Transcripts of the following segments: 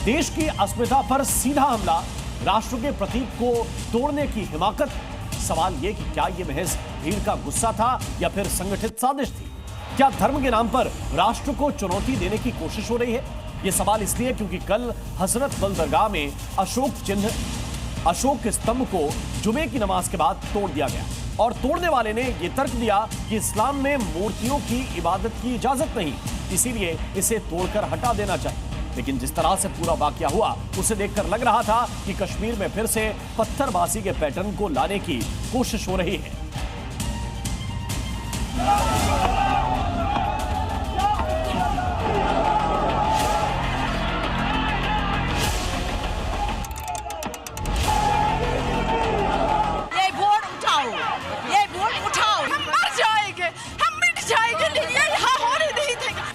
देश की अस्मिता पर सीधा हमला, राष्ट्र के प्रतीक को तोड़ने की हिमाकत। सवाल यह कि क्या यह महज भीड़ का गुस्सा था या फिर संगठित साजिश थी? क्या धर्म के नाम पर राष्ट्र को चुनौती देने की कोशिश हो रही है? यह सवाल इसलिए क्योंकि कल हजरत बल दरगाह में अशोक स्तंभ को जुमे की नमाज के बाद तोड़ दिया गया और तोड़ने वाले ने यह तर्क दिया कि इस्लाम में मूर्तियों की इबादत की इजाजत नहीं, इसीलिए इसे तोड़कर हटा देना चाहिए। लेकिन जिस तरह से पूरा वाकया हुआ उसे देखकर लग रहा था कि कश्मीर में फिर से पत्थरबाजी के पैटर्न को लाने की कोशिश हो रही है।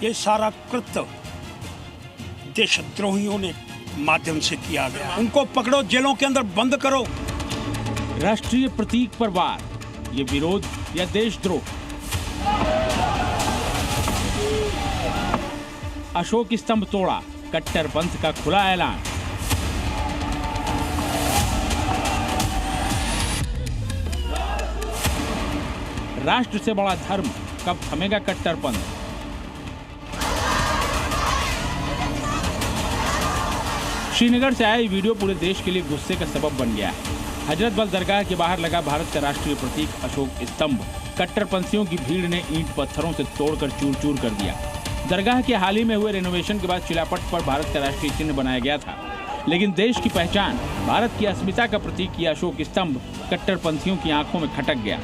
ये सारा कृत्य देशद्रोहियों ने माध्यम से किया गया। उनको पकड़ो, जेलों के अंदर बंद करो। राष्ट्रीय प्रतीक पर वार, ये विरोध या देशद्रोह? अशोक स्तंभ तोड़ा, कट्टरपंथ का खुला ऐलान। राष्ट्र से बड़ा धर्म, कब थमेगा कट्टरपंथ? श्रीनगर से आया वीडियो पूरे देश के लिए गुस्से का सबब बन गया है। हजरत बल दरगाह के बाहर लगा भारत का राष्ट्रीय प्रतीक अशोक स्तंभ कट्टरपंथियों की भीड़ ने ईंट पत्थरों से तोड़कर चूर चूर कर दिया। दरगाह के हाल ही में हुए रेनोवेशन के बाद शिलापट पर भारत का राष्ट्रीय चिन्ह बनाया गया था, लेकिन देश की पहचान, भारत की अस्मिता का प्रतीक यह अशोक स्तंभ कट्टरपंथियों की आंखों में खटक गया।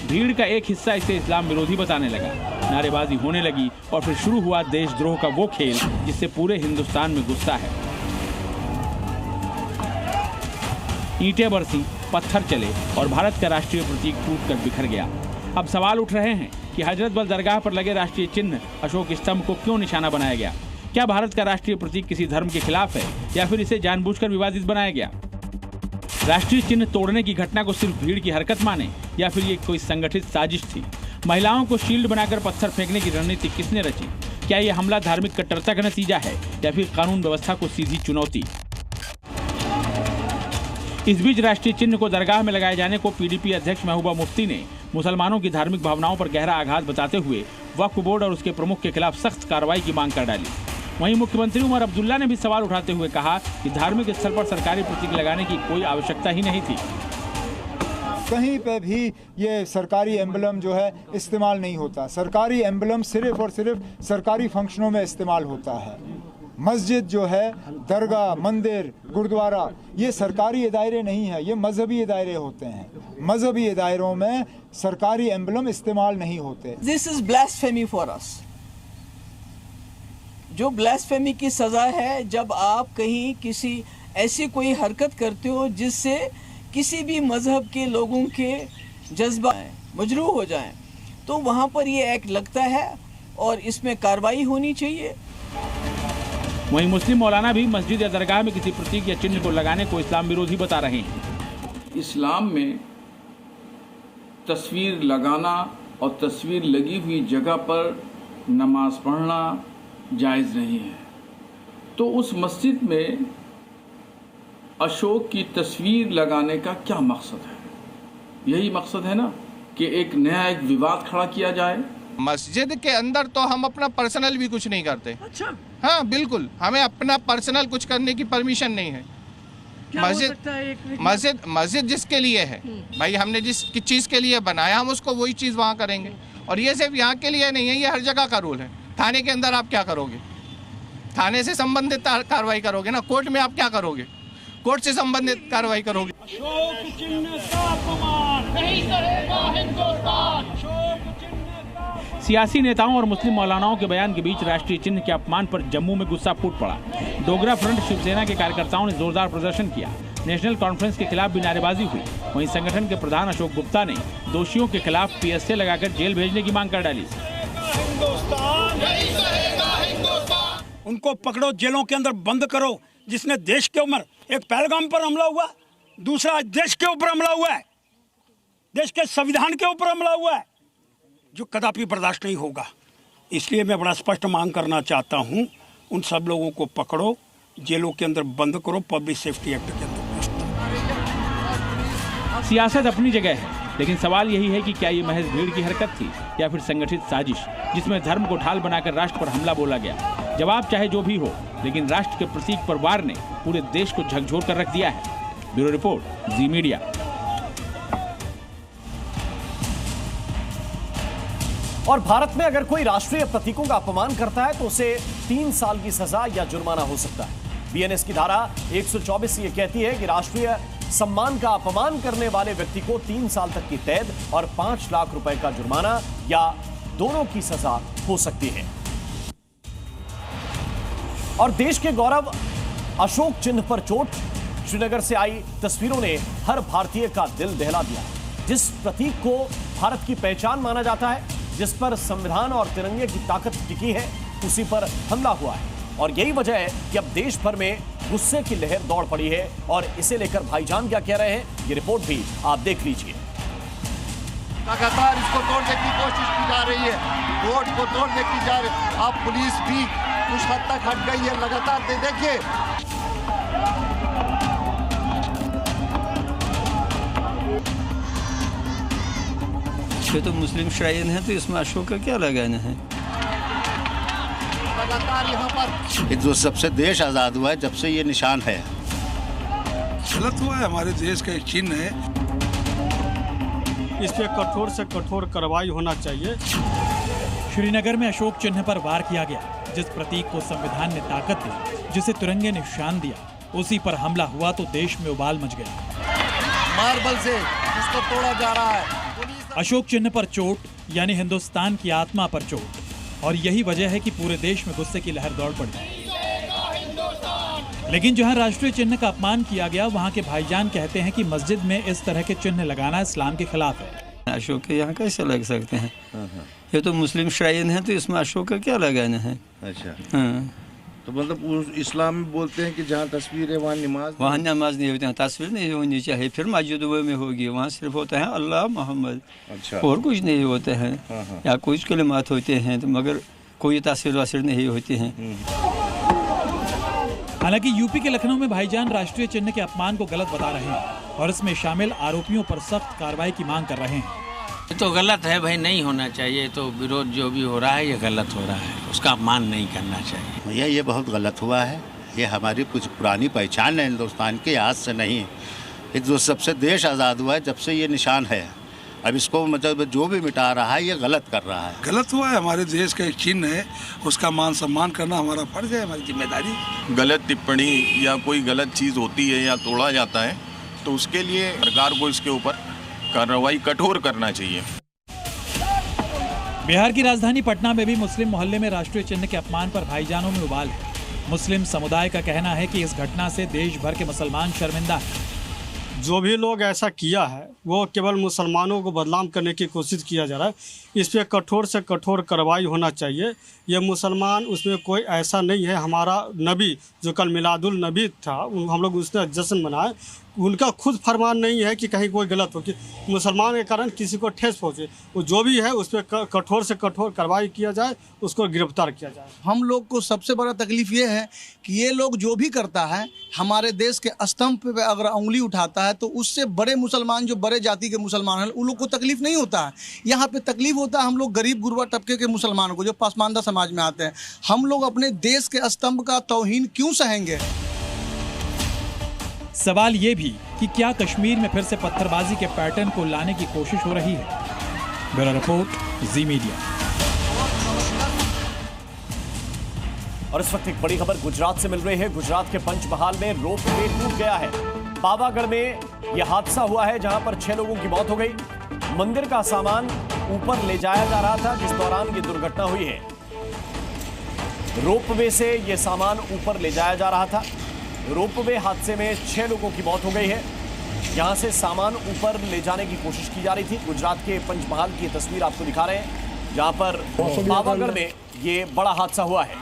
भीड़ का एक हिस्सा इसे इस्लाम विरोधी बताने लगा, नारेबाजी होने लगी और फिर शुरू हुआ देशद्रोह का वो खेल जिससे पूरे हिंदुस्तान में गुस्सा है। ईंटें बरसी, पत्थर चले और भारत का राष्ट्रीय प्रतीक टूटकर बिखर गया। अब सवाल उठ रहे हैं कि हजरत बल दरगाह पर लगे राष्ट्रीय चिन्ह अशोक स्तंभ को क्यों निशाना बनाया गया? क्या भारत का राष्ट्रीय प्रतीक किसी धर्म के खिलाफ है या फिर इसे जानबूझकर विवादित बनाया गया? राष्ट्रीय चिन्ह तोड़ने की घटना को सिर्फ भीड़ की हरकत माने या फिर ये कोई संगठित साजिश थी? महिलाओं को शील्ड बनाकर पत्थर फेंकने की रणनीति किसने रची? क्या यह हमला धार्मिक कट्टरता का नतीजा है या फिर कानून व्यवस्था को सीधी चुनौती? इस बीच राष्ट्रीय चिन्ह को दरगाह में लगाए जाने को पीडीपी अध्यक्ष महबूबा मुफ्ती ने मुसलमानों की धार्मिक भावनाओं पर गहरा आघात बताते हुए वक्फ बोर्ड और उसके प्रमुख के खिलाफ सख्त कार्रवाई की मांग कर डाली। वहीं मुख्यमंत्री उमर अब्दुल्ला ने भी सवाल उठाते हुए कहा कि धार्मिक स्थल पर सरकारी प्रतीक लगाने की कोई आवश्यकता ही नहीं थी। कहीं पे भी ये सरकारी एम्बलम जो है इस्तेमाल नहीं होता। सरकारी एम्बलम सिर्फ और सिर्फ सरकारी फंक्शनों में इस्तेमाल होता है। मस्जिद जो है, दरगाह, मंदिर, गुरुद्वारा, ये सरकारी दायरे नहीं है, ये मजहबी दायरे होते हैं। मजहबी दायरों में सरकारी एम्बलम इस्तेमाल नहीं होते। This is blasphemy for us. जो ब्लास्फेमी की सजा है जब आप कहीं किसी ऐसी कोई हरकत करते हो जिससे किसी भी मजहब के लोगों के जज्बा मजरूह हो जाएं, तो वहाँ पर ये एक्ट लगता है और इसमें कार्रवाई होनी चाहिए। वहीं मुस्लिम मौलाना भी मस्जिद या दरगाह में किसी प्रतीक या चिन्ह को लगाने को इस्लाम विरोधी बता रहे हैं। इस्लाम में तस्वीर लगाना और तस्वीर लगी हुई जगह पर नमाज पढ़ना जायज़ नहीं है। तो उस मस्जिद में अशोक की तस्वीर लगाने का क्या मकसद है? यही मकसद है ना कि एक नया एक विवाद खड़ा किया जाए। मस्जिद के अंदर तो हम अपना पर्सनल भी कुछ नहीं करते। अच्छा। हाँ बिल्कुल, हमें अपना पर्सनल कुछ करने की परमिशन नहीं है। मस्जिद जिसके लिए है भाई, हमने जिस चीज़ के लिए बनाया हम उसको वही चीज़ वहाँ करेंगे। और ये सिर्फ यहाँ के लिए नहीं है, ये हर जगह का रूल है। थाने के अंदर आप क्या करोगे? थाने से संबंधित कार्रवाई करोगे ना। कोर्ट में आप क्या करोगे? कोर्ट से संबंधित कार्रवाई करोगे। अशोक चिन्ह का अपमान नहीं करेगा हिंदुस्तान। सियासी नेताओं और मुस्लिम मौलानाओं के बयान के बीच राष्ट्रीय चिन्ह के अपमान पर जम्मू में गुस्सा फूट पड़ा। डोगरा फ्रंट शिवसेना के कार्यकर्ताओं ने जोरदार प्रदर्शन किया। नेशनल कॉन्फ्रेंस के खिलाफ भी नारेबाजी हुई। वहीं संगठन के प्रधान अशोक गुप्ता ने दोषियों के खिलाफ पीएसए लगाकर जेल भेजने की मांग कर डाली। उनको पकड़ो, जेलों के अंदर बंद करो। जिसने देश के ऊपर, एक पहलगाम पर हमला हुआ, दूसरा देश के ऊपर हमला हुआ है, देश के संविधान के ऊपर हमला हुआ है, जो कदापि बर्दाश्त नहीं होगा। इसलिए मैं बड़ा स्पष्ट मांग करना चाहता हूं, उन सब लोगों को पकड़ो जेलों के अंदर बंद करो, पब्लिक सेफ्टी एक्ट के अंदर। सियासत अपनी जगह है, लेकिन सवाल यही है कि क्या ये महज भीड़ की हरकत थी या फिर संगठित साजिश जिसमें धर्म को ढाल बनाकर राष्ट्र पर हमला बोला गया। जवाब चाहे जो भी हो, लेकिन राष्ट्र के प्रतीक पर वार ने पूरे देश को झकझोर कर रख दिया है। ब्यूरो रिपोर्ट, जी मीडिया। और भारत में अगर कोई राष्ट्रीय प्रतीकों का अपमान करता है तो उसे 3 साल की सजा या जुर्माना हो सकता है। बीएनएस की धारा 124 ये कहती है कि राष्ट्रीय सम्मान का अपमान करने वाले व्यक्ति को 3 साल तक की कैद और 5 लाख रुपए का जुर्माना या दोनों की सजा हो सकती है। और देश के गौरव अशोक चिन्ह पर चोट। श्रीनगर से आई तस्वीरों ने हर भारतीय का दिल दहला दिया। जिस प्रतीक को भारत की पहचान माना जाता है, जिस पर संविधान और तिरंगे की ताकत टिकी है, उसी पर हमला हुआ है। और यही वजह है कि अब देश भर में गुस्से की लहर दौड़ पड़ी है। और इसे लेकर भाईजान क्या कह रहे हैं, ये रिपोर्ट भी आप देख लीजिए। लगातार इसको तोड़ने की कोशिश की जा रही है, कोर्ट को तोड़ने की जा रही है। अब पुलिस भी कुछ हद तक हट गई है। लगातार देखिए, ये तो मुस्लिम श्राइन है, तो इसमें अशोक का क्या लगाना है? लगातार यहाँ पर जो सबसे देश आजाद हुआ है, जब से ये निशान है, गलत हुआ है। हमारे देश का एक चिन्ह है, इस पे कठोर से कठोर कार्रवाई होना चाहिए। श्रीनगर में अशोक चिन्ह पर वार किया गया। जिस प्रतीक को संविधान ने ताकत दी, जिसे तिरंगे ने शान दिया, उसी पर हमला हुआ तो देश में उबाल मच गया। मार्बल से इसको तोड़ा जा रहा है। अशोक चिन्ह पर चोट यानी हिंदुस्तान की आत्मा पर चोट। और यही वजह है कि पूरे देश में गुस्से की लहर दौड़ पड़ी। लेकिन जहां राष्ट्रीय चिन्ह का अपमान किया गया, वहां के भाईजान कहते हैं कि मस्जिद में इस तरह के चिन्ह लगाना इस्लाम के खिलाफ है। अशोक के यहाँ कैसे लग सकते हैं? ये तो मुस्लिम श्राइन है, तो इसमें अशोक का क्या लगाना है? अच्छा, हाँ। तो मतलब इस्लाम में बोलते हैं कि जहाँ तस्वीर है वहाँ नमाज नहीं होती है, तस्वीर नहीं होनी चाहिए। फिर मस्जिद में होगी, वहाँ सिर्फ होता है अल्लाह मोहम्मद। अच्छा, और कुछ नहीं होता है। या कुछ कलिमात होते हैं, तो मगर कोई तस्वीर वस्वीर नहीं होती है। हालांकि यूपी के लखनऊ में भाईजान राष्ट्रीय चिन्ह के अपमान को गलत बता रहे हैं और इसमें शामिल आरोपियों पर सख्त कार्रवाई की मांग कर रहे हैं। ये तो गलत है भाई, नहीं होना चाहिए। तो विरोध जो भी हो रहा है, ये गलत हो रहा है, उसका अपमान नहीं करना चाहिए। भैया ये बहुत गलत हुआ है। ये हमारी कुछ पुरानी पहचान है हिंदुस्तान की, आज से नहीं। ये जो सबसे देश आज़ाद हुआ है, जब से ये निशान है। अब इसको मतलब जो भी मिटा रहा है, ये गलत कर रहा है। गलत हुआ है। हमारे देश का एक चिन्ह है, उसका मान सम्मान करना हमारा फर्ज है, हमारी जिम्मेदारी। गलत टिप्पणी या कोई गलत चीज़ होती है या तोड़ा जाता है, तो उसके लिए सरकार को इसके ऊपर कार्रवाई कठोर करना चाहिए। बिहार की राजधानी पटना में भी मुस्लिम मोहल्ले में राष्ट्रीय चिन्ह के अपमान पर भाईजानों में उबाल है। मुस्लिम समुदाय का कहना है कि इस घटना से देश भर के मुसलमान शर्मिंदा हैं। जो भी लोग ऐसा किया है, वो केवल मुसलमानों को बदनाम करने की कोशिश किया जा रहा है। इस पर कठोर से कठोर कार्रवाई होना चाहिए। ये मुसलमान, उसमें कोई ऐसा नहीं है। हमारा नबी जो कल मिलादुल नबी था, हम लोग उसका जश्न मनाए। उनका खुद फरमान नहीं है कि कहीं कोई गलत हो, कि मुसलमान के कारण किसी को ठेस पहुँचे। वो जो भी है उस पर कठोर से कठोर कार्रवाई किया जाए, उसको गिरफ्तार किया जाए। हम लोग को सबसे बड़ा तकलीफ ये है कि ये लोग जो भी करता है, हमारे देश के स्तंभ पे अगर उंगली उठाता है, तो उससे बड़े मुसलमान, जो बड़े जाति के मुसलमान हैं, उन लोग को तकलीफ नहीं होता है। यहाँ पे तकलीफ होता है हम लोग गरीब गुरबा तबके के मुसलमानों को, जो पसमानदा समाज में आते हैं। हम लोग अपने देश के स्तंभ का तौहीन क्यों सहेंगे? सवाल ये भी कि क्या कश्मीर में फिर से पत्थरबाजी के पैटर्न को लाने की कोशिश हो रही है। ब्यूरो रिपोर्ट, जी मीडिया। और इस वक्त एक बड़ी खबर गुजरात से मिल रही है। गुजरात के पंचमहाल में रोपवे टूट गया है। पावागढ़ में यह हादसा हुआ है, जहां पर 6 लोगों की मौत हो गई। मंदिर का सामान ऊपर ले जाया जा रहा था, जिस दौरान यह दुर्घटना हुई है। रोपवे से यह सामान ऊपर ले जाया जा रहा था। रोपवे हादसे में 6 लोगों की मौत हो गई है। यहां से सामान ऊपर ले जाने की कोशिश की जा रही थी। गुजरात के पंचमहाल की तस्वीर आपको दिखा रहे हैं, जहां पर पावागढ़ में ये बड़ा हादसा हुआ है।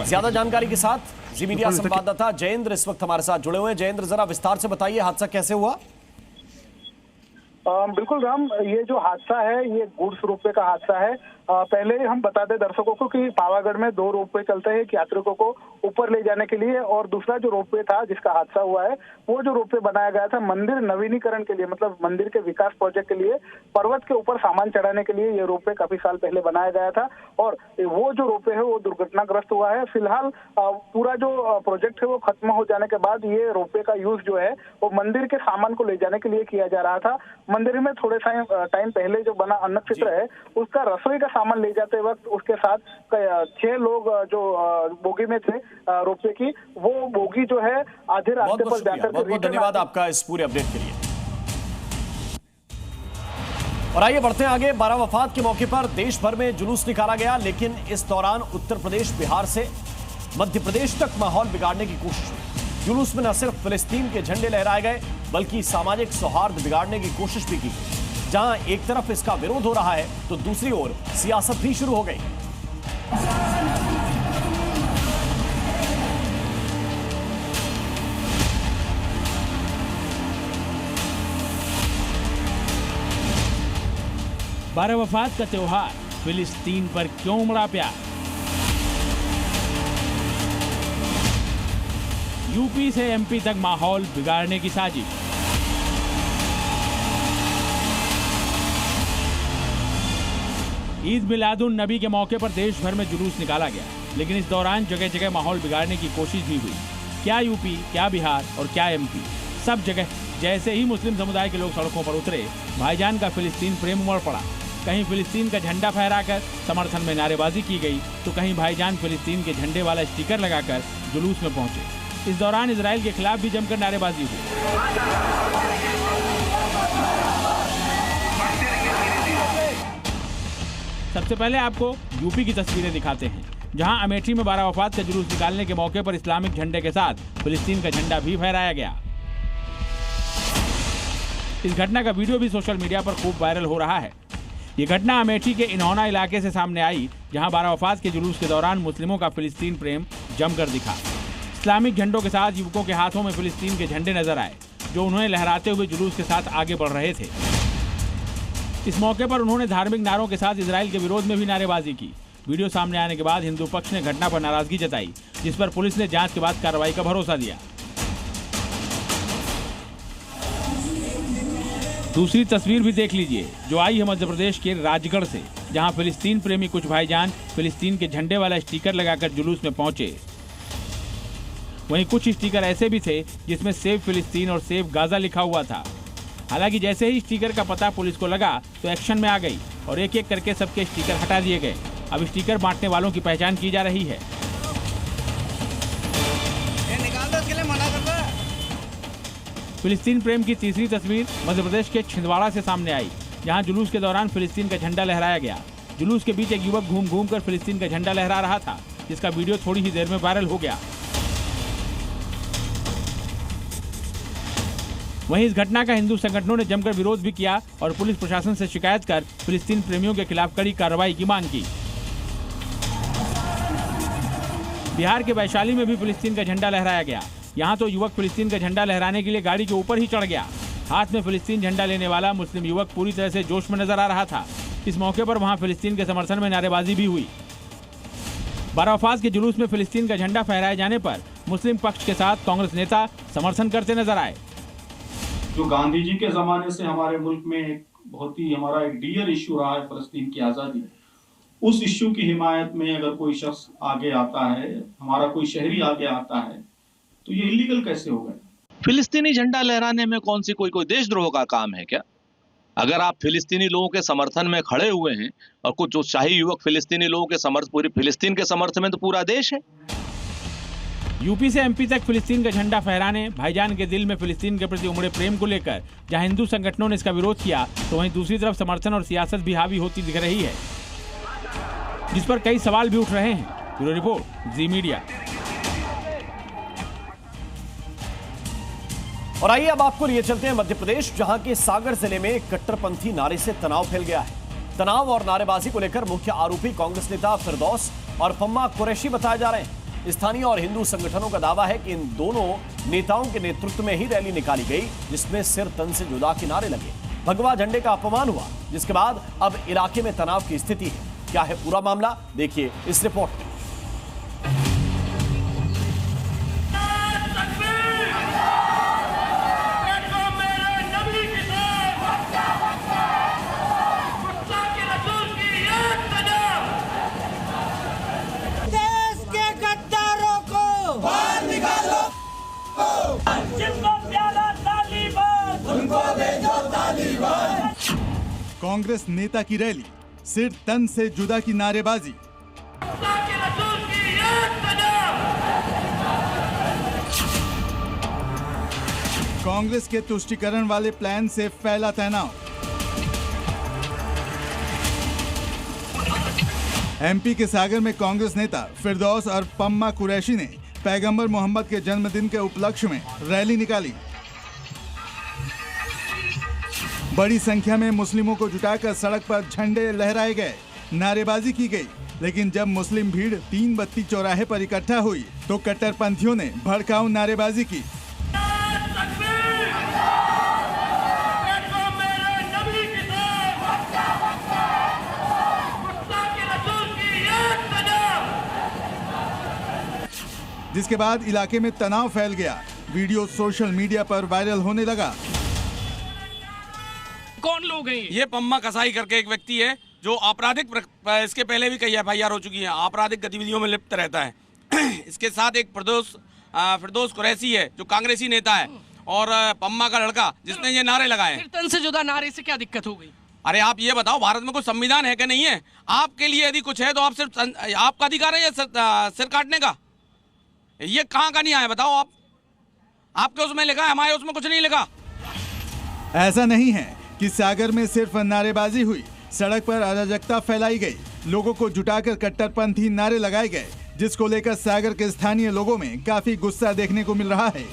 ज्यादा जानकारी के साथ जी मीडिया संवाददाता जयेंद्र इस वक्त हमारे साथ जुड़े हुए हैं। जयेंद्र, जरा विस्तार से बताइए, हादसा कैसे हुआ? बिल्कुल राम, ये जो हादसा है ये गुड्स रोपवे का हादसा है। पहले हम बता दें दर्शकों को कि पावागढ़ में 2 रोपवे चलते हैं एक यात्रिकों को ऊपर ले जाने के लिए, और दूसरा जो रोपवे था जिसका हादसा हुआ है वो जो रोपवे बनाया गया था मंदिर नवीनीकरण के लिए, मतलब मंदिर के विकास प्रोजेक्ट के लिए, पर्वत के ऊपर सामान चढ़ाने के लिए ये रोपवे काफी साल पहले बनाया गया था, और वो जो रोपवे है वो दुर्घटनाग्रस्त हुआ है। फिलहाल पूरा जो प्रोजेक्ट है वो खत्म हो जाने के बाद ये रोपवे का यूज जो है वो मंदिर के सामान को ले जाने के लिए किया जा रहा था। मंदिर में थोड़े टाइम पहले जो बना अन्न क्षेत्र है उसका रसोई का सामान ले जाते वक्त उसके साथ 6 लोग जो बोगी में थे रोपवे की, वो बोगी जो है आधे रास्ते पर जाकर बहुत धन्यवाद आपका इस पूरे अपडेट के लिए। और आइए बढ़ते हैं आगे। 12 वफात के मौके पर देश भर में जुलूस निकाला गया, लेकिन इस दौरान उत्तर प्रदेश, बिहार से मध्य प्रदेश तक माहौल बिगाड़ने की कोशिश हुई। जुलूस में न सिर्फ फिलिस्तीन के झंडे लहराए गए बल्कि सामाजिक सौहार्द बिगाड़ने की कोशिश भी की गई। जहां एक तरफ इसका विरोध हो रहा है तो दूसरी ओर सियासत भी शुरू हो गई। बारह वफात का त्योहार, फिलिस्तीन पर क्यों उमड़ा प्यार। यूपी से एमपी तक माहौल बिगाड़ने की साजिश। ईद मिलादुन नबी के मौके पर देश भर में जुलूस निकाला गया, लेकिन इस दौरान जगह जगह माहौल बिगाड़ने की कोशिश भी हुई। क्या यूपी, क्या बिहार और क्या एमपी, सब जगह जैसे ही मुस्लिम समुदाय के लोग सड़कों पर उतरे, भाईजान का फिलिस्तीन प्रेम उमड़ पड़ा। कहीं फिलिस्तीन का झंडा फहराकर समर्थन में नारेबाजी की गई तो कहीं भाईजान फिलिस्तीन के झंडे वाला स्टिकर लगाकर जुलूस में पहुंचे। इस दौरान इजराइल के खिलाफ भी जमकर नारेबाजी हुई। सबसे पहले आपको यूपी की तस्वीरें दिखाते हैं, जहां अमेठी में 12 वफात का जुलूस निकालने के मौके पर इस्लामिक झंडे के साथ फिलिस्तीन का झंडा भी फहराया गया। इस घटना का वीडियो भी सोशल मीडिया पर खूब वायरल हो रहा है। ये घटना अमेठी के इन्होना इलाके से सामने आई, जहां 12 वफात के जुलूस के दौरान मुस्लिमों का फिलिस्तीन प्रेम जमकर दिखा। इस्लामिक झंडों के साथ युवकों के हाथों में फिलिस्तीन के झंडे नजर आए, जो उन्होंने लहराते हुए जुलूस के साथ आगे बढ़ रहे थे। इस मौके पर उन्होंने धार्मिक नारों के साथ इजराइल के विरोध में भी नारेबाजी की। वीडियो सामने आने के बाद हिंदू पक्ष ने घटना पर नाराजगी जताई, जिस पर पुलिस ने जांच के बाद कार्रवाई का भरोसा दिया। दूसरी तस्वीर भी देख लीजिए, जो आई है मध्य प्रदेश के राजगढ़ से, जहां फिलिस्तीन प्रेमी कुछ भाईजान फिलिस्तीन के झंडे वाला स्टिकर लगाकर जुलूस में पहुंचे। वहीं कुछ स्टिकर ऐसे भी थे जिसमें सेव फिलिस्तीन और सेव गाजा लिखा हुआ था। हालांकि जैसे ही स्टिकर का पता पुलिस को लगा तो एक्शन में आ गई और एक एक करके सबके स्टिकर हटा दिए गए। अब स्टिकर बांटने वालों की पहचान की जा रही है। फिलिस्तीन प्रेम की तीसरी तस्वीर मध्य प्रदेश के छिंदवाड़ा से सामने आई, जहां जुलूस के दौरान फिलिस्तीन का झंडा लहराया गया। जुलूस के बीच एक युवक घूम घूम कर फिलिस्तीन का झंडा लहरा रहा था, जिसका वीडियो थोड़ी ही देर में वायरल हो गया। वहीं इस घटना का हिंदू संगठनों ने जमकर विरोध भी किया और पुलिस प्रशासन से शिकायत कर फिलिस्तीन प्रेमियों के खिलाफ कड़ी कार्रवाई की मांग की। बिहार के वैशाली में भी फिलिस्तीन का झंडा लहराया गया। यहाँ तो युवक फिलिस्तीन का झंडा लहराने के लिए गाड़ी के ऊपर ही चढ़ गया। हाथ में फिलिस्तीन झंडा लेने वाला मुस्लिम युवक पूरी तरह से जोश में नजर आ रहा था। इस मौके पर वहाँ फिलिस्तीन के समर्थन में नारेबाजी भी हुई। 12 वफात के जुलूस में फिलिस्तीन का झंडा फहराए जाने पर मुस्लिम पक्ष के साथ कांग्रेस नेता समर्थन करते नजर आए। जो गांधी जी के जमाने से हमारे मुल्क में एक बहुत ही हमारा एक डियर इश्यू रहा है फलस्तीन की आज़ादी, उस इश्यू की हिमायत में अगर कोई शख्स आगे आता है, हमारा कोई शहरी आगे आता है, तो ये इलीगल कैसे हो गए? फिलिस्तीनी झंडा लहराने में कौन सी कोई देशद्रोह का काम है क्या? अगर आप फिलिस्तीनी लोगों के समर्थन में खड़े हुए हैं और कुछ उत्साही युवक फिलिस्तीनी लोगों के पूरी फिलिस्तीन के समर्थन में, तो पूरा देश है। यूपी से एमपी तक फिलिस्तीन का झंडा फहराने, भाईजान के दिल में फिलिस्तीन के प्रति उमड़े प्रेम को लेकर जहां हिंदू संगठनों ने इसका विरोध किया, तो वहीं दूसरी तरफ समर्थन और सियासत भी हावी होती दिख रही है, जिस पर कई सवाल भी उठ रहे हैं। ब्यूरो रिपोर्ट, जी मीडिया। और आइए अब आपको लिए चलते हैं मध्य प्रदेश, जहां के सागर जिले में कट्टरपंथी नारे से तनाव फैल गया है। तनाव और नारेबाजी को लेकर मुख्य आरोपी कांग्रेस नेता फिरदौस और फम्मा कुरैशी बताए जा रहे हैं। स्थानीय और हिंदू संगठनों का दावा है कि इन दोनों नेताओं के नेतृत्व में ही रैली निकाली गई, जिसमें सिर तन से जुदा के नारे लगे। भगवा झंडे का अपमान हुआ, जिसके बाद अब इलाके में तनाव की स्थिति है। क्या है पूरा मामला, देखिए इस रिपोर्ट में। कांग्रेस नेता की रैली, सिर तन से जुदा की नारेबाजी। कांग्रेस के तुष्टीकरण वाले प्लान से फैला तनाव। एमपी के सागर में कांग्रेस नेता फिरदौस और पम्मा कुरैशी ने पैगंबर मोहम्मद के जन्मदिन के उपलक्ष्य में रैली निकाली। बड़ी संख्या में मुस्लिमों को जुटाकर सड़क पर झंडे लहराए गए, नारेबाजी की गई। लेकिन जब मुस्लिम भीड़ 3 बत्ती चौराहे पर इकट्ठा हुई तो कट्टरपंथियों ने भड़काऊ नारेबाजी की। जिसके बाद इलाके में तनाव फैल गया। वीडियो सोशल मीडिया पर वायरल होने लगा। कौन लोग हैं ये? पम्मा कसाई करके एक व्यक्ति है जो आपराधिक इसके पहले भी कई FIR हो चुकी है, आपराधिक गतिविधियों में लिप्त रहता है। इसके साथ एक फिरदौस कुरैशी है जो कांग्रेसी नेता है, और पम्मा का लड़का जिसने ये नारे लगाए। तन से जुदा नारे से क्या दिक्कत हो गई? अरे आप ये बताओ, भारत में कोई संविधान है कि नहीं है? आपके लिए यदि कुछ है तो आप सिर्फ आपका अधिकार है सिर काटने का। ये कहाँ का नहीं आया बताओ आप? आपके उसमें लिखा है, हमारे उसमें कुछ नहीं लिखा। ऐसा नहीं है कि सागर में सिर्फ नारेबाजी हुई, सड़क पर अराजकता फैलाई गई, लोगों को जुटाकर कट्टरपंथी नारे लगाए गए, जिसको लेकर सागर के स्थानीय लोगों में काफी गुस्सा देखने को मिल रहा है।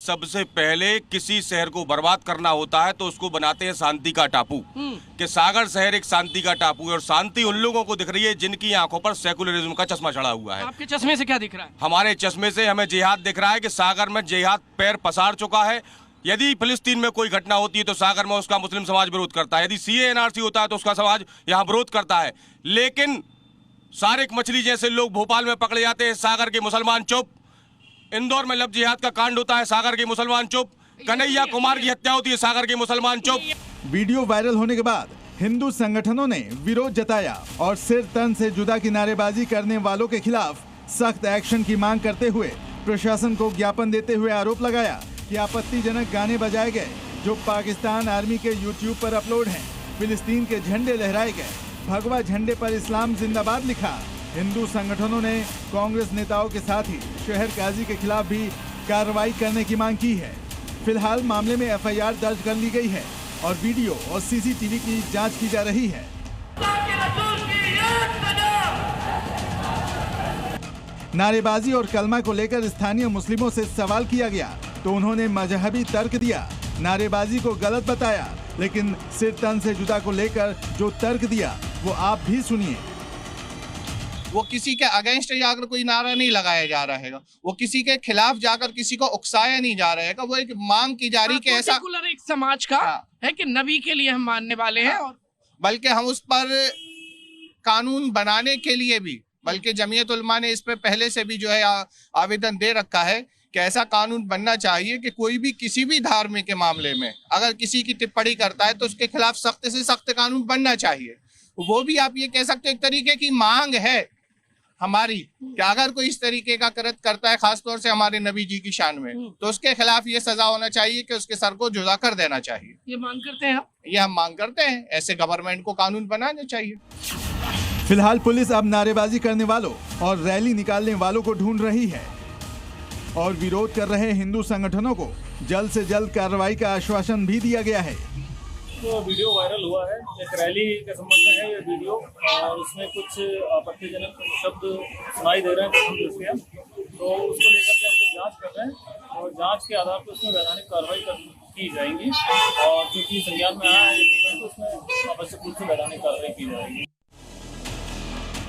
सबसे पहले किसी शहर को बर्बाद करना होता है तो उसको बनाते हैं शांति का टापू। कि सागर शहर एक शांति का टापू है, और शांति उन लोगों को दिख रही है जिनकी आंखों पर सेकुलरिज्म का चश्मा चढ़ा हुआ है। आपके चश्मे से क्या दिख रहा है? हमारे चश्मे से हमें जिहाद दिख रहा है कि सागर में जिहाद पैर पसार चुका है। यदि फिलिस्तीन में कोई घटना होती है तो सागर में उसका मुस्लिम समाज विरोध करता है, यदि CAA NRC होता है तो उसका समाज यहाँ विरोध करता है। लेकिन सारिक मछली जैसे लोग भोपाल में पकड़े जाते हैं, सागर के मुसलमान चुप। इंदौर में लव जिहाद का कांड होता है, सागर के मुसलमान चुप। कन्हैया कुमार की हत्या होती है, सागर के मुसलमान चुप। वीडियो वायरल होने के बाद हिंदू संगठनों ने विरोध जताया और सिर तन से जुदा की नारेबाजी करने वालों के खिलाफ सख्त एक्शन की मांग करते हुए प्रशासन को ज्ञापन देते हुए आरोप लगाया कि आपत्तिजनक गाने बजाए गए जो पाकिस्तान आर्मी के YouTube पर अपलोड हैं। फिलिस्तीन के झंडे लहराए गए, भगवा झंडे पर इस्लाम जिंदाबाद लिखा। हिंदू संगठनों ने कांग्रेस नेताओं के साथ ही शहर काजी के खिलाफ भी कार्रवाई करने की मांग की है। फिलहाल मामले में FIR दर्ज कर ली गई है और वीडियो और CCTV की जांच की जा रही है। नारेबाजी और कलमा को लेकर स्थानीय मुस्लिमों से सवाल किया गया तो उन्होंने मजहबी तर्क दिया, नारेबाजी को गलत बताया। लेकिन सिर तन से जुदा को लेकर जो तर्क दिया वो आप भी सुनिए। वो किसी के अगेंस्ट जाकर कोई नारा नहीं लगाया जा रहा है, वो किसी के खिलाफ जाकर किसी को उकसाया नहीं जा रहा है। वो एक मांग की जा रही कि ऐसा एक समाज का है कि नबी के लिए हम मानने वाले हैं, और बल्कि हम उस पर कानून बनाने के लिए भी, बल्कि जमीयत उलमा ने इस पे पहले से भी जो है आवेदन दे रखा है कि ऐसा कानून बनना चाहिए कि कोई भी किसी भी धार्मिक के मामले में अगर किसी की टिप्पणी करता है तो उसके खिलाफ सख्त से सख्त कानून बनना चाहिए। वो भी आप ये कह सकते हो एक तरीके की मांग है हमारी कि अगर कोई इस तरीके का कृत्य करता है, खासतौर से हमारे नबी जी की शान में, तो उसके खिलाफ ये सजा होना चाहिए कि उसके सर को जुदा कर देना चाहिए। ये मांग करते हैं ये हम मांग करते हैं। ऐसे गवर्नमेंट को कानून बनाना चाहिए। फिलहाल पुलिस अब नारेबाजी करने वालों और रैली निकालने वालों को ढूंढ रही है और विरोध कर रहे हिंदू संगठनों को जल्द से जल्द कार्रवाई का आश्वासन भी दिया गया है। तो वीडियो वायरल हुआ है, एक रैली के संबंध में है ये वीडियो, और उसमें कुछ आपत्तिजनक शब्द सुनाई दे रहे हैं दृष्टिया, तो उसको लेकर के हम लोग जांच कर रहे हैं और जांच के आधार पर उसमें वैधानिक कार्रवाई की जाएगी, और चूंकि संज्ञान में आया है तो उसमें आवश्यक रूप से वैधानिक कार्रवाई की जाएगी।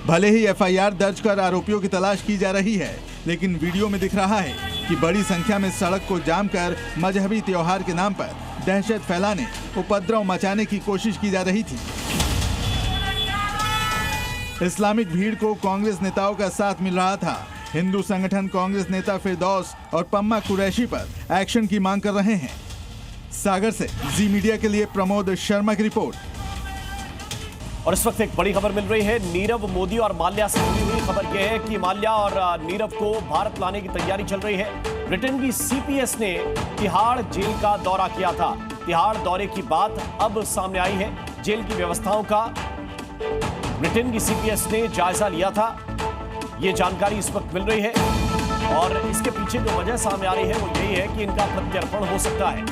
भले ही FIR दर्ज कर आरोपियों की तलाश की जा रही है, लेकिन वीडियो में दिख रहा है कि बड़ी संख्या में सड़क को जाम कर मजहबी त्योहार के नाम पर दहशत फैलाने, उपद्रव मचाने की कोशिश की जा रही थी। इस्लामिक भीड़ को कांग्रेस नेताओं का साथ मिल रहा था। हिंदू संगठन कांग्रेस नेता फिरदौस और पम्मा कुरैशी पर एक्शन की मांग कर रहे हैं। सागर से जी मीडिया के लिए प्रमोद शर्मा की रिपोर्ट। और इस वक्त एक बड़ी खबर मिल रही है नीरव मोदी और माल्या से जुड़ी हुई। खबर यह है कि माल्या और नीरव को भारत लाने की तैयारी चल रही है। ब्रिटेन की सीपीएस ने तिहाड़ जेल का दौरा किया था। तिहाड़ दौरे की बात अब सामने आई है। जेल की व्यवस्थाओं का ब्रिटेन की सीपीएस ने जायजा लिया था। ये जानकारी इस वक्त मिल रही है और इसके पीछे जो वजह सामने आ रही है वो यही है कि इनका प्रत्यर्पण हो सकता है।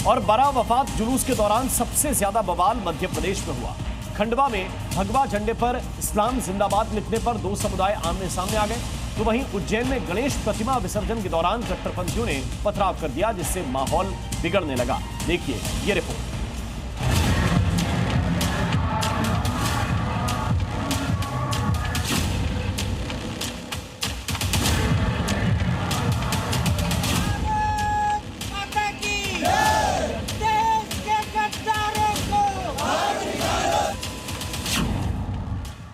और बरा वफात जुलूस के दौरान सबसे ज्यादा बवाल मध्य प्रदेश में हुआ। खंडवा में भगवा झंडे पर इस्लाम जिंदाबाद लिखने पर दो समुदाय आमने सामने आ गए, तो वहीं उज्जैन में गणेश प्रतिमा विसर्जन के दौरान कट्टरपंथियों ने पथराव कर दिया, जिससे माहौल बिगड़ने लगा। देखिए ये रिपोर्ट।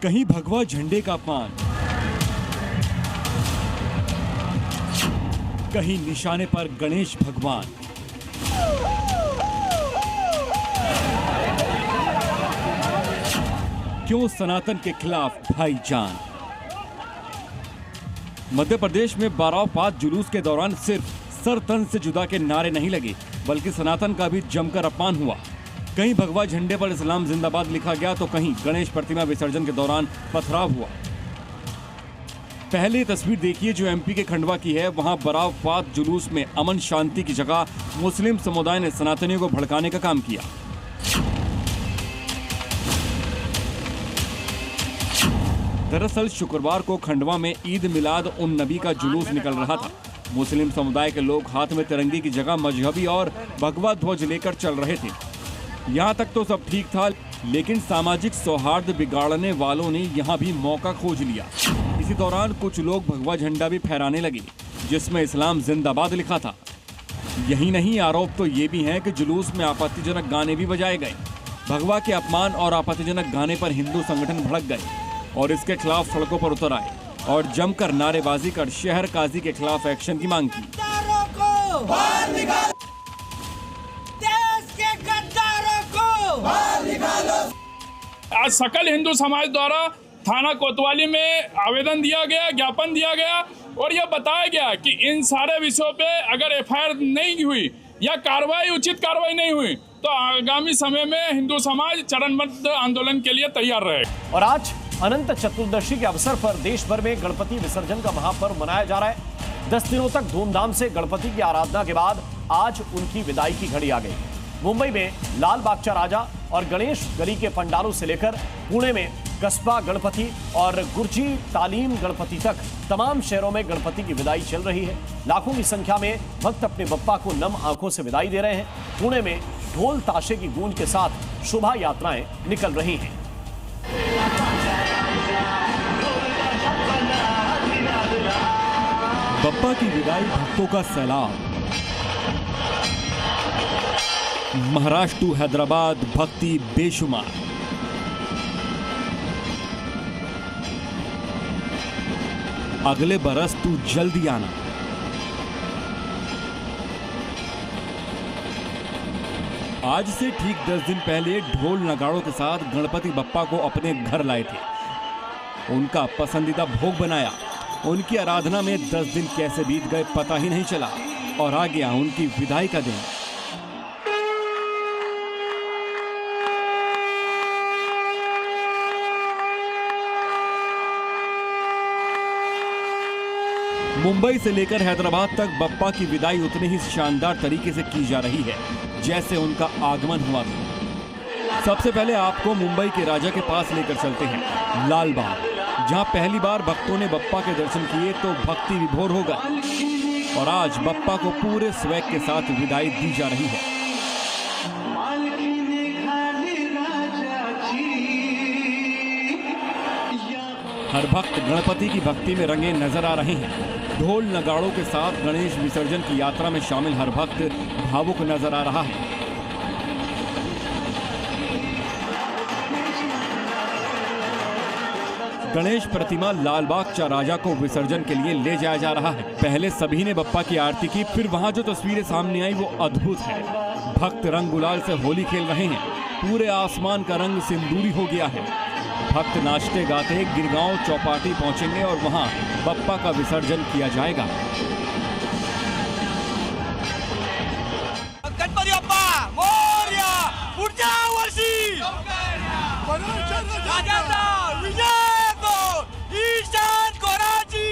कहीं भगवा झंडे का अपमान, कहीं निशाने पर गणेश भगवान। क्यों सनातन के खिलाफ भाईजान। मध्य प्रदेश में बारावपात जुलूस के दौरान सिर्फ सर तन से जुदा के नारे नहीं लगे, बल्कि सनातन का भी जमकर अपमान हुआ। कहीं भगवा झंडे पर इस्लाम जिंदाबाद लिखा गया तो कहीं गणेश प्रतिमा विसर्जन के दौरान पथराव हुआ। पहले तस्वीर देखिए जो एमपी के खंडवा की है। वहां बारावपात जुलूस में अमन शांति की जगह मुस्लिम समुदाय ने सनातनियों को भड़काने का काम किया। दरअसल शुक्रवार को खंडवा में ईद मिलाद उन नबी का जुलूस निकल रहा था। मुस्लिम समुदाय के लोग हाथ में तिरंगे की जगह मजहबी और भगवा ध्वज लेकर चल रहे थे। यहाँ तक तो सब ठीक था, लेकिन सामाजिक सौहार्द बिगाड़ने वालों ने यहाँ भी मौका खोज लिया। इसी दौरान कुछ लोग भगवा झंडा भी फहराने लगे, जिसमें इस्लाम जिंदाबाद लिखा था। यही नहीं, आरोप तो ये भी है कि जुलूस में आपत्तिजनक गाने भी बजाए गए। भगवा के अपमान और आपत्तिजनक गाने पर हिंदू संगठन भड़क गए और इसके खिलाफ सड़कों पर उतर आए और जमकर नारेबाजी कर शहर काजी के खिलाफ एक्शन की मांग की। आज सकल हिंदू समाज द्वारा थाना कोतवाली में आवेदन दिया गया, ज्ञापन दिया गया और यह बताया गया कि इन सारे विषयों पे अगर एफआईआर नहीं हुई या कार्रवाई, उचित कार्रवाई नहीं हुई तो आगामी समय में हिंदू समाज चरणबद्ध आंदोलन के लिए तैयार रहे। और आज अनंत चतुर्दशी के अवसर पर देश भर में गणपति विसर्जन का महापर्व मनाया जा रहा है। 10 दिनों तक धूमधाम से गणपति की आराधना के बाद आज उनकी विदाई की घड़ी आ गई। मुंबई में लाल बागचा राजा और गणेश गली के पंडालों से लेकर पुणे में कस्बा गणपति और गुर्जी तालीम गणपति तक तमाम शहरों में गणपति की विदाई चल रही है। लाखों की संख्या में भक्त अपने बप्पा को नम आंखों से विदाई दे रहे हैं। पुणे में ढोल ताशे की गूंज के साथ शोभा यात्राएं निकल रही हैं। बप्पा की विदाई, भक्तों का सैलाब। महाराष्ट्र टू हैदराबाद भक्ति बेशुमार। अगले बरस तू जल्दी आना। आज से ठीक 10 दिन पहले ढोल नगाड़ों के साथ गणपति बप्पा को अपने घर लाए थे। उनका पसंदीदा भोग बनाया। उनकी आराधना में 10 दिन कैसे बीत गए पता ही नहीं चला और आ गया उनकी विदाई का दिन। मुंबई से लेकर हैदराबाद तक बप्पा की विदाई उतने ही शानदार तरीके से की जा रही है जैसे उनका आगमन हुआ था। सबसे पहले आपको मुंबई के राजा के पास लेकर चलते हैं, लाल बाग, जहां पहली बार भक्तों ने बप्पा के दर्शन किए तो भक्ति विभोर हो गई और आज बप्पा को पूरे स्वैग के साथ विदाई दी जा रही है। हर भक्त गणपति की भक्ति में रंगे नजर आ रहे हैं। ढोल नगाड़ों के साथ गणेश विसर्जन की यात्रा में शामिल हर भक्त भावुक नजर आ रहा है। गणेश प्रतिमा लालबाग चौराहा को विसर्जन के लिए ले जाया जा रहा है। पहले सभी ने बप्पा की आरती की, फिर वहां जो तस्वीरें सामने आई वो अद्भुत है। भक्त रंग गुलाल से होली खेल रहे हैं। पूरे आसमान का रंग सिंदूरी हो गया है। भक्त नाचते गाते गिरगांव चौपाटी पहुंचेंगे और वहां बप्पा का विसर्जन किया जाएगा। गणपति बप्पा मोरया, पुढच्या वर्षी राजाचा विजय तो ईशान कोराची।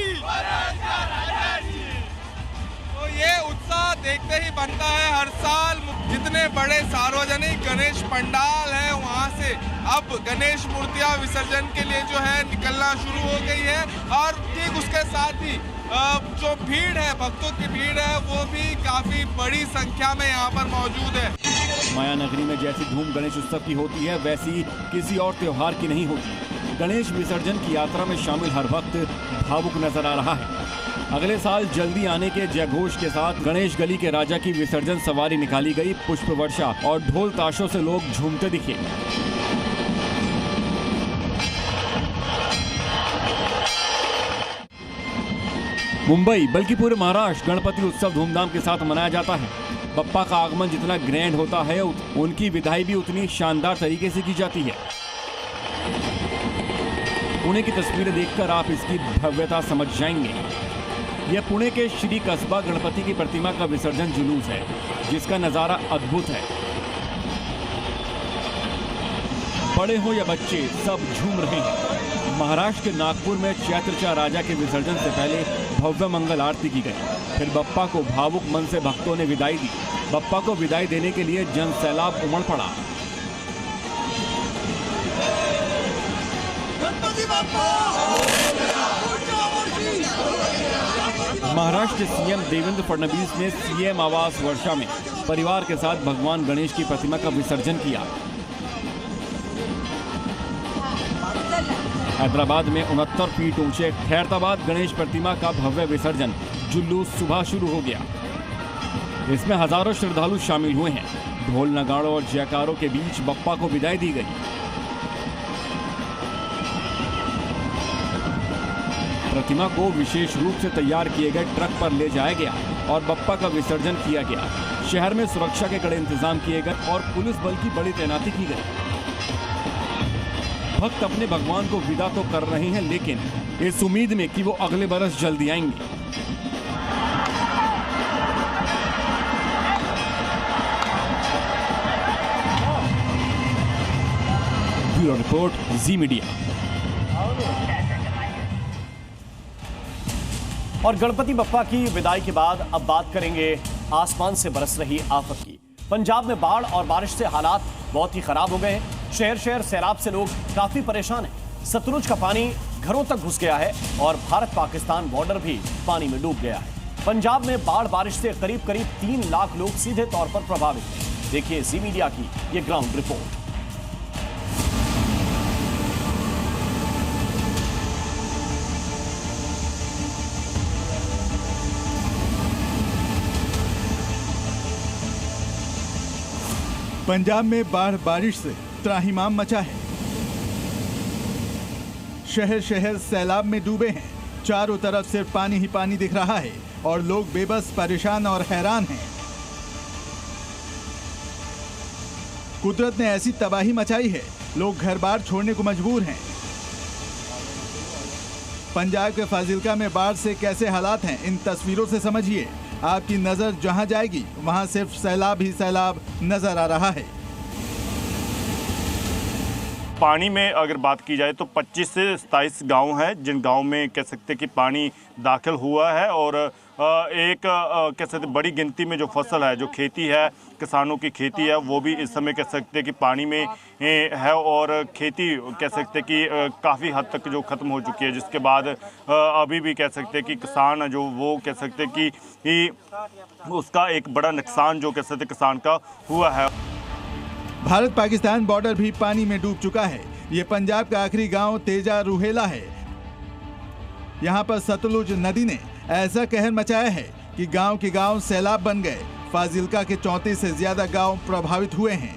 तो ये उत्साह देखते ही बनता है। हर साल जितने बड़े सार्वजनिक गणेश पंडाल हैं वहाँ से अब गणेश मूर्तियाँ विसर्जन के लिए जो है निकलना शुरू हो गई है। और ठीक उसके साथ ही जो भीड़ है, भक्तों की भीड़ है, वो भी काफी बड़ी संख्या में यहाँ पर मौजूद है। माया नगरी में जैसी धूम गणेश उत्सव की होती है वैसी किसी और त्योहार की नहीं होती। गणेश विसर्जन की यात्रा में शामिल हर भक्त भावुक नजर आ रहा है। अगले साल जल्दी आने के जयघोष के साथ गणेश गली के राजा की विसर्जन सवारी निकाली गई। पुष्प वर्षा और ढोल ताशों से लोग झूमते दिखे। मुंबई बल्कि पूरे महाराष्ट्र गणपति उत्सव धूमधाम के साथ मनाया जाता है। बप्पा का आगमन जितना ग्रैंड होता है उनकी विदाई भी उतनी शानदार तरीके से की जाती है। पुणे की तस्वीरें देखकर आप इसकी भव्यता समझ जाएंगे। यह पुणे के श्री कस्बा गणपति की प्रतिमा का विसर्जन जुलूस है, जिसका नजारा अद्भुत है। बड़े हो या बच्चे सब झूम रहे हैं। महाराष्ट्र के नागपुर में चैत्रचा राजा के विसर्जन से पहले भव्य मंगल आरती की गई। फिर बप्पा को भावुक मन से भक्तों ने विदाई दी। बप्पा को विदाई देने के लिए जन सैलाब उमड़ पड़ा। महाराष्ट्र सीएम देवेंद्र फडणवीस ने सीएम आवास वर्षा में परिवार के साथ भगवान गणेश की प्रतिमा का विसर्जन किया। हैदराबाद में 69 फीट ऊंचे खैरताबाद गणेश प्रतिमा का भव्य विसर्जन जुलूस सुबह शुरू हो गया। इसमें हजारों श्रद्धालु शामिल हुए हैं। ढोल नगाड़ों और जयकारों के बीच बप्पा को विदाई दी गई। प्रतिमा को विशेष रूप से तैयार किए गए ट्रक पर ले जाया गया और बप्पा का विसर्जन किया गया। शहर में सुरक्षा के कड़े इंतजाम किए गए और पुलिस बल की बड़ी तैनाती की गई। भक्त अपने भगवान को विदा तो कर रहे हैं, लेकिन इस उम्मीद में कि वो अगले बरस जल्दी आएंगे। ब्यूरो रिपोर्ट, जी मीडिया। और गणपति बप्पा की विदाई के बाद अब बात करेंगे आसमान से बरस रही आफत की। पंजाब में बाढ़ और बारिश से हालात बहुत ही खराब हो गए हैं। शहर शहर सैलाब से लोग काफी परेशान हैं। सतलुज का पानी घरों तक घुस गया है और भारत पाकिस्तान बॉर्डर भी पानी में डूब गया है। पंजाब में बाढ़ बारिश से करीब 3 लाख लोग सीधे तौर पर प्रभावित हैं। देखिए जी मीडिया की ये ग्राउंड रिपोर्ट। पंजाब में बाढ़ बारिश से त्राहिमाम मचा है। शहर शहर सैलाब में डूबे हैं। चारों तरफ सिर्फ पानी ही पानी दिख रहा है और लोग बेबस, परेशान और हैरान हैं। कुदरत ने ऐसी तबाही मचाई है, लोग घर बार छोड़ने को मजबूर हैं। पंजाब के फाजिल्का में बाढ़ से कैसे हालात हैं, इन तस्वीरों से समझिए। आपकी नजर जहां जाएगी वहां सिर्फ सैलाब ही सैलाब नजर आ रहा है। पानी में अगर बात की जाए तो 25 से 27 गांव हैं, जिन गांव में कह सकते कि पानी दाखिल हुआ है और एक कह सकते बड़ी गिनती में जो फसल है, जो खेती है, किसानों की खेती है, वो भी इस समय कह सकते कि पानी में है और खेती कह सकते कि काफ़ी हद तक जो ख़त्म हो चुकी है। जिसके बाद अभी भी कह सकते कि किसान जो वो कह सकते कि उसका एक बड़ा नुकसान जो कह सकते किसान का हुआ है। भारत पाकिस्तान बॉर्डर भी पानी में डूब चुका है। ये पंजाब का आखिरी गांव तेजा रूहेला है। यहाँ पर सतलुज नदी ने ऐसा कहर मचाया है कि गांव के गांव सैलाब बन गए। फाजिल्का के 34 से ज्यादा गांव प्रभावित हुए हैं।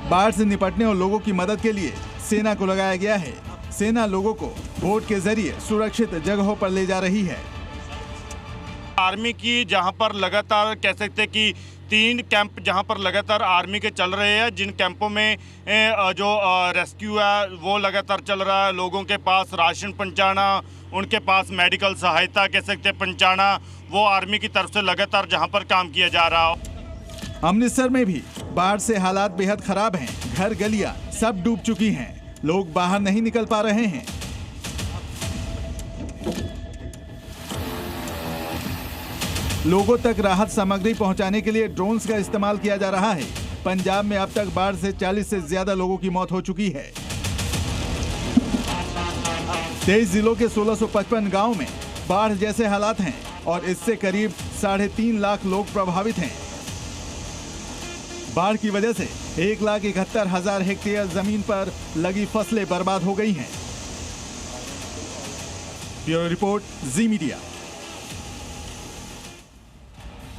बाढ़ से निपटने और लोगों की मदद के लिए सेना को लगाया गया है। सेना लोगों को बोट के जरिए सुरक्षित जगहों पर ले जा रही है। आर्मी की जहां पर लगातार कह सकते हैं कि 3 कैंप जहां पर लगातार आर्मी के चल रहे हैं, जिन कैंपों में जो रेस्क्यू है वो लगातार चल रहा है। लोगों के पास राशन पहुंचाना, उनके पास मेडिकल सहायता कह सकते हैं पहुंचाना, वो आर्मी की तरफ से लगातार जहां पर काम किया जा रहा है। अमृतसर में भी बाढ़ से हालात बेहद खराब हैं। घर गलियां सब डूब चुकी हैं। लोग बाहर नहीं निकल पा रहे हैं। लोगों तक राहत सामग्री पहुंचाने के लिए ड्रोन्स का इस्तेमाल किया जा रहा है। पंजाब में अब तक बाढ़ से 40 से ज्यादा लोगों की मौत हो चुकी है। 23 जिलों के 1655 गांव में बाढ़ जैसे हालात हैं और इससे करीब 3.5 लाख लोग प्रभावित हैं। बाढ़ की वजह से 1,71,000 हेक्टेयर जमीन पर लगी फसलें बर्बाद हो गई हैं। ब्यूरो रिपोर्ट, जी मीडिया।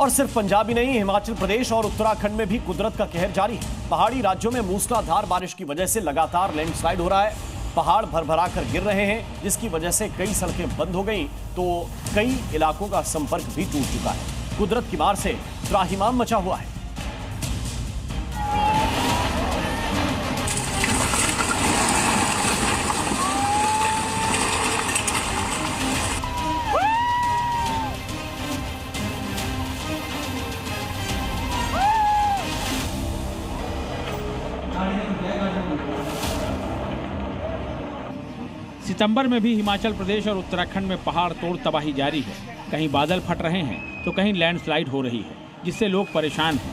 और सिर्फ पंजाब ही नहीं, हिमाचल प्रदेश और उत्तराखंड में भी कुदरत का कहर जारी है। पहाड़ी राज्यों में मूसलाधार बारिश की वजह से लगातार लैंडस्लाइड हो रहा है। पहाड़ भरभरा कर गिर रहे हैं, जिसकी वजह से कई सड़कें बंद हो गई तो कई इलाकों का संपर्क भी टूट चुका है। कुदरत की मार से त्राहिमाम मचा हुआ है। सितंबर में भी हिमाचल प्रदेश और उत्तराखंड में पहाड़ तोड़ तबाही जारी है। कहीं बादल फट रहे हैं तो कहीं लैंडस्लाइड हो रही है, जिससे लोग परेशान हैं।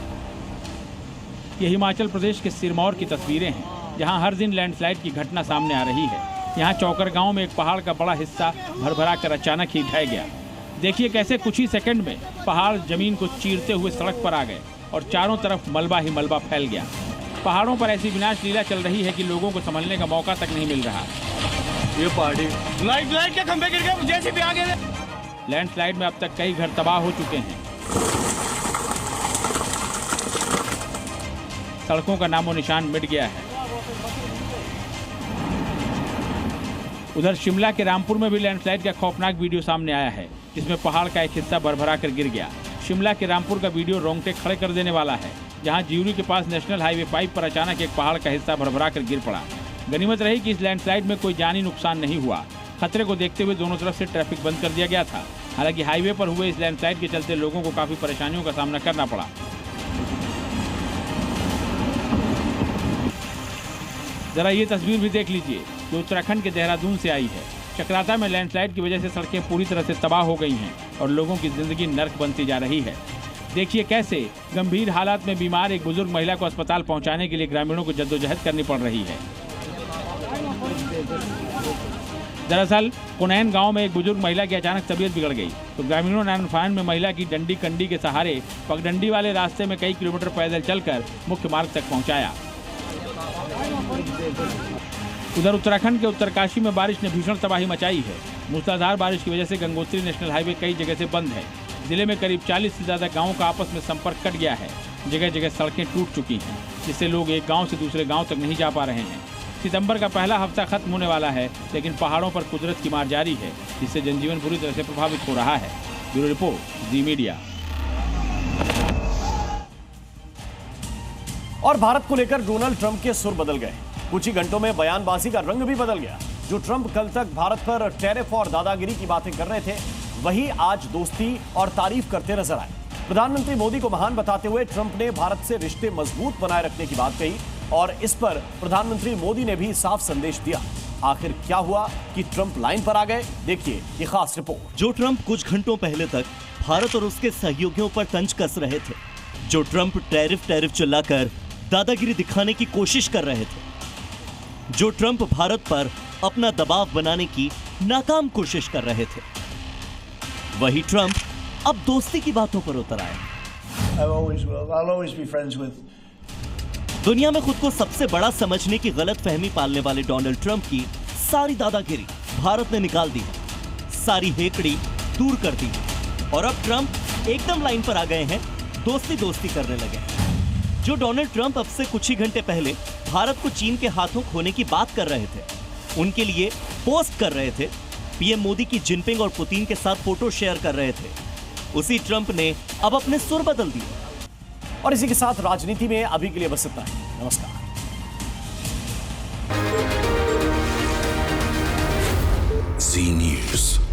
ये हिमाचल प्रदेश के सिरमौर की तस्वीरें हैं, जहां हर दिन लैंडस्लाइड की घटना सामने आ रही है। यहां चौकर गांव में एक पहाड़ का बड़ा हिस्सा भरभरा कर अचानक ही ढह गया। देखिए कैसे कुछ ही सेकंड में पहाड़ जमीन को चीरते हुए सड़क पर आ गए और चारों तरफ मलबा ही मलबा फैल गया। पहाड़ों पर ऐसी विनाश लीला चल रही है कि लोगों को संभलने का मौका तक नहीं मिल रहा। ये पहाड़ी लाइट के खंभे गिर गए, जैसे भी आगे। लैंडस्लाइड में अब तक कई घर तबाह हो चुके हैं। सड़कों का नामो निशान मिट गया है। उधर शिमला के रामपुर में भी लैंडस्लाइड का खौफनाक वीडियो सामने आया है, जिसमें पहाड़ का एक हिस्सा भरभरा कर गिर गया। शिमला के रामपुर का वीडियो रोंगटे खड़े कर देने वाला है, जहां ज्यूरी के पास नेशनल हाईवे 5 पर अचानक एक पहाड़ का हिस्सा भरभरा कर गिर पड़ा। गनीमत रही कि इस लैंडस्लाइड में कोई जानी नुकसान नहीं हुआ। खतरे को देखते हुए दोनों तरफ से ट्रैफिक बंद कर दिया गया था। हालांकि हाईवे पर हुए इस लैंडस्लाइड के चलते लोगों को काफी परेशानियों का सामना करना पड़ा। जरा ये तस्वीर भी देख लीजिए, जो उत्तराखंड के देहरादून से आई है। चक्राता में लैंडस्लाइड की वजह से सड़कें पूरी तरह से तबाह हो गई हैं और लोगों की जिंदगी नर्क बनती जा रही है। देखिए कैसे गंभीर हालात में बीमार एक बुजुर्ग महिला को अस्पताल पहुंचाने के लिए ग्रामीणों को जद्दोजहद करनी पड़ रही है। दरअसल कुनैन गांव में एक बुजुर्ग महिला की अचानक तबीयत बिगड़ गई तो ग्रामीणों ने नानफान में महिला की डंडी कंडी के सहारे पगडंडी वाले रास्ते में कई किलोमीटर पैदल चलकर मुख्य मार्ग तक पहुंचाया। उधर उत्तराखंड के उत्तरकाशी में बारिश ने भीषण तबाही मचाई है। मूसलाधार बारिश की वजह से गंगोत्री नेशनल हाईवे कई जगह से बंद है। जिले में करीब 40 से ज्यादा गांवों का आपस में संपर्क कट गया है। जगह जगह सड़कें टूट चुकी हैं, जिससे लोग एक गांव से दूसरे गांव तक नहीं जा पा रहे हैं। सितंबर का पहला हफ्ता खत्म होने वाला है, लेकिन पहाड़ों पर कुदरत की मार जारी है, जिससे जनजीवन बुरी तरह से प्रभावित हो रहा है। ब्यूरो रिपोर्ट, जी मीडिया। और भारत को लेकर डोनाल्ड ट्रंप के सुर बदल गए। कुछ ही घंटों में बयानबाजी का रंग भी बदल गया। जो ट्रंप कल तक भारत पर टैरिफ और दादागिरी की बातें कर रहे थे, वही आज दोस्ती और तारीफ करते नजर आए। प्रधानमंत्री मोदी को महान बताते हुए ट्रंप ने भारत से रिश्ते मजबूत बनाए रखने की बात कही और इस पर प्रधानमंत्री मोदी ने भी साफ संदेश दिया। आखिर क्या हुआ कि ट्रंप लाइन पर आ गए? देखिए ये खास रिपोर्ट। जो ट्रंप कुछ घंटों पहले तक भारत और उसके सहयोगियों पर तंज कस रहे थे, जो ट्रंप टैरिफ चिल्लाकर दादागिरी दिखाने की कोशिश कर रहे थे, जो ट्रंप भारत पर अपना दबाव बनाने की नाकाम कोशिश कर रहे थे, वही ट्रंप अब दोस्ती की बातों पर उतर आए। दुनिया में खुद को सबसे बड़ा समझने की गलत फहमी पालने वाले डोनाल्ड ट्रंप की सारी दादागिरी भारत ने निकाल दी, सारी हेकड़ी दूर कर दी और अब ट्रंप एकदम लाइन पर आ गए हैं, दोस्ती दोस्ती करने लगे। जो डोनाल्ड ट्रंप अब से कुछ ही घंटे पहले भारत को चीन के हाथों खोने की बात कर रहे थे, उनके लिए पोस्ट कर रहे थे, पीएम मोदी की जिनपिंग और पुतिन के साथ फोटो शेयर कर रहे थे, उसी ट्रंप ने अब अपने सुर बदल दिए। और इसी के साथ राजनीति में अभी के लिए बस इतना ही। नमस्कार। Zee News.